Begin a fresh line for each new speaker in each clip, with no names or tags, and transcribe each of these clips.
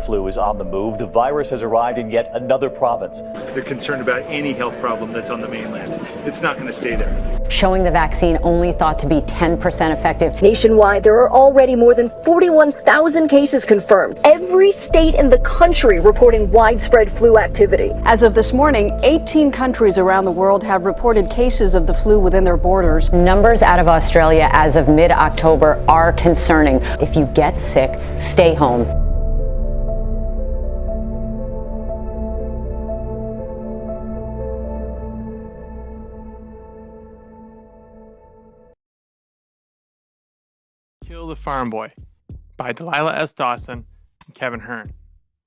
flu is on the move. The virus has arrived in yet another province.
They're concerned about any health problem that's on the mainland. It's not going to stay there.
Showing the vaccine only thought to be 10% effective.
Nationwide, there are already more than 41,000 cases confirmed. Every state in the country reporting widespread flu activity.
As of this morning, 18 countries around the world have reported cases of the flu within their borders.
Numbers out of Australia as of mid-October are concerning. If you get sick, stay home.
Kill the Farm Boy by Delilah S. Dawson and Kevin Hearne.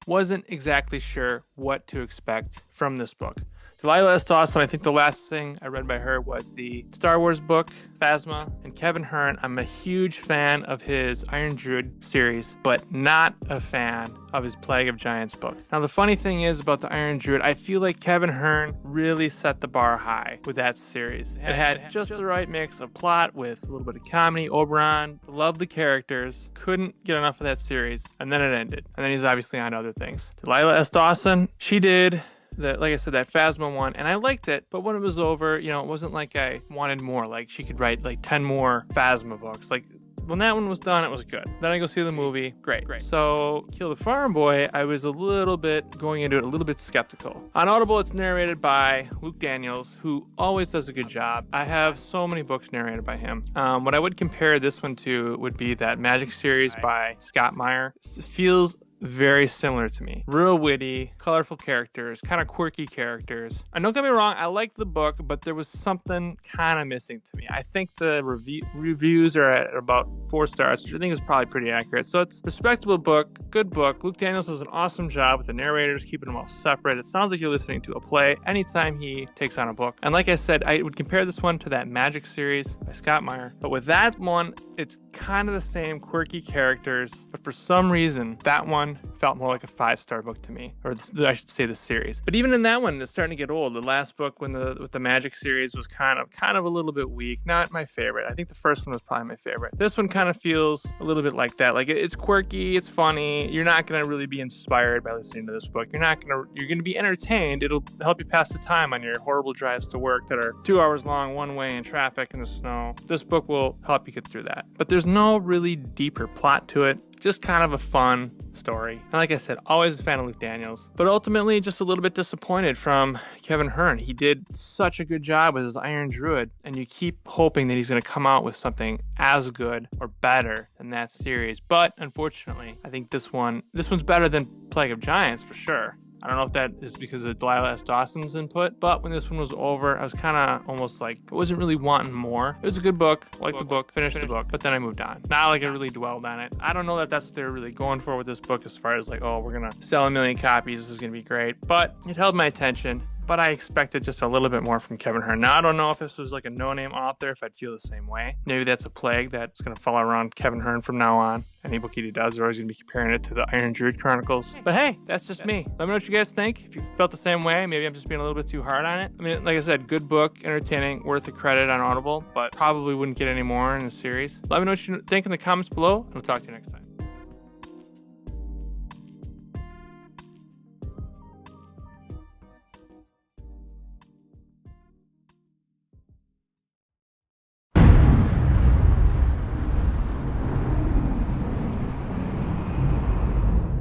Wasn't exactly sure what to expect from this book. Delilah S. Dawson, I think the last thing I read by her was the Star Wars book, Phasma, and Kevin Hearne. I'm a huge fan of his Iron Druid series, but not a fan of his Plague of Giants book. Now, the funny thing is about the Iron Druid, I feel like Kevin Hearne really set the bar high with that series. It had just the right mix of plot with a little bit of comedy. Oberon, loved the characters, couldn't get enough of that series, and then it ended. And then he's obviously on other things. Delilah S. Dawson, she did like I said, that Phasma one, and I liked it, but when it was over, it wasn't like I wanted more. Like, she could write like 10 more Phasma books. Like, when that one was done, it was good. Then I go see the movie. Great. So, Kill the Farm Boy, I was going into it a little bit skeptical. On Audible, it's narrated by Luke Daniels, who always does a good job. I have so many books narrated by him. What I would compare this one to would be that Magic series by Scott Meyer. It feels very similar to me. Real witty, colorful characters, kind of quirky characters. And don't get me wrong, I liked the book, but there was something kind of missing to me. I think the reviews are at about 4 stars, which I think is probably pretty accurate. So it's a respectable book, good book. Luke Daniels does an awesome job with the narrators, keeping them all separate. It sounds like you're listening to a play anytime he takes on a book. And like I said, I would compare this one to that Magic series by Scott Meyer. But with that one, it's kind of the same quirky characters, but for some reason, that one felt more like a 5-star book to me, or I should say the series. But even in that one, it's starting to get old. The last book with the Magic series was kind of a little bit weak. Not my favorite. I think the first one was probably my favorite. This one kind of feels a little bit like that. Like, it's quirky, it's funny. You're not going to really be inspired by listening to this book. You're going to be entertained. It'll help you pass the time on your horrible drives to work that are 2 hours long one way in traffic in the snow. This book will help you get through that. But there's no really deeper plot to it. Just kind of a fun story. And like I said, always a fan of Luke Daniels. But ultimately, just a little bit disappointed from Kevin Hearne. He did such a good job with his Iron Druid, and you keep hoping that he's going to come out with something as good or better than that series. But unfortunately, I think this one's better than Plague of Giants for sure. I don't know if that is because of Delilah S. Dawson's input, but when this one was over, I was kind of almost like, I wasn't really wanting more. It was a good book, liked the book, finished the book, but then I moved on. Not like I really dwelled on it. I don't know that that's what they were really going for with this book as far as like, oh, we're going to sell 1 million copies, this is going to be great. But it held my attention. But I expected just a little bit more from Kevin Hearne. Now, I don't know if this was like a no-name author, if I'd feel the same way. Maybe that's a plague that's going to follow around Kevin Hearne from now on. Any book he does, they're always going to be comparing it to the Iron Druid Chronicles. But hey, that's just me. Let me know what you guys think. If you felt the same way, maybe I'm just being a little bit too hard on it. I mean, like I said, good book, entertaining, worth a credit on Audible, but probably wouldn't get any more in the series. Let me know what you think in the comments below, and we'll talk to you next time.